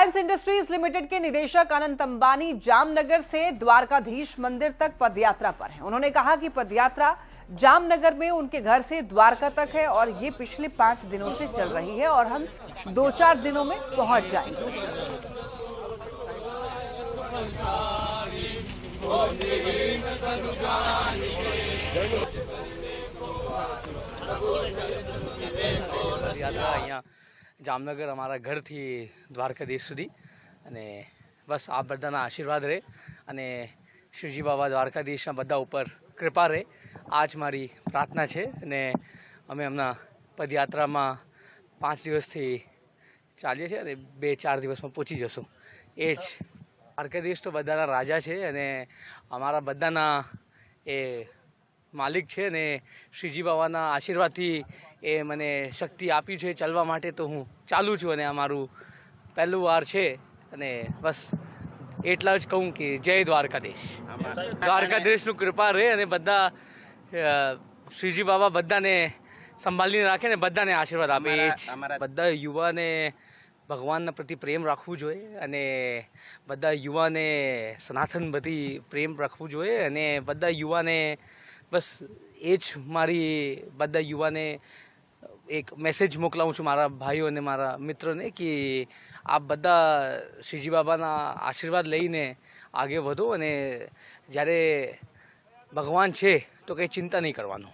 Reliance industries limited के निदेशक अनंत अंबानी जामनगर से द्वारकाधीश मंदिर तक पदयात्रा पर हैं। उन्होंने कहा कि पदयात्रा जामनगर में उनके घर से द्वारका तक है और ये पिछले 5 दिनों से चल रही है और हम 2-4 दिनों में पहुंच जाएंगे। અહીંયા જામનગર અમારા ઘરથી દ્વારકાધીશ સુધી અને બસ આ બધાના આશીર્વાદ રહે અને શ્રીજી બાબા દ્વારકાધીશના બધા ઉપર કૃપા રહે આ જ મારી પ્રાર્થના છે અને અમે હમણાં પદયાત્રામાં 5 દિવસથી ચાલીએ છીએ અને 2-4 દિવસમાં પહોંચી જશું એ જ દ્વારકાધીશ તો બધાના રાજા છે અને અમારા બધાના એ માલિક છે ને શ્રીજી બાબાના આશીર્વાદથી એ મને શક્તિ આપી છે ચાલવા માટે તો હું ચાલું છું અને અમારું પહેલું વાર છે અને બસ એટલા જ કહું કે જય દ્વારકાધીશ દ્વારકાધીશનું કૃપા રહે અને બધા શ્રીજી બાબા બધાને સંભાળીને રાખે ને બધાને આશીર્વાદ આપે એ જ બધા યુવાને ભગવાનના પ્રતિ પ્રેમ રાખવું જોઈએ અને બધા યુવાને સનાતન પ્રતિ પ્રેમ રાખવું જોઈએ અને બધા યુવાને બસ એ જ મારી બધા યુવાને એક મેસેજ મોકલાવું છું મારા ભાઈઓ અને મારા મિત્રોને કે આપ બધા શ્રીજી બાબાના આશીર્વાદ લઈને આગે વધો અને જ્યારે ભગવાન છે તો કંઈ ચિંતા નહીં કરવાનું।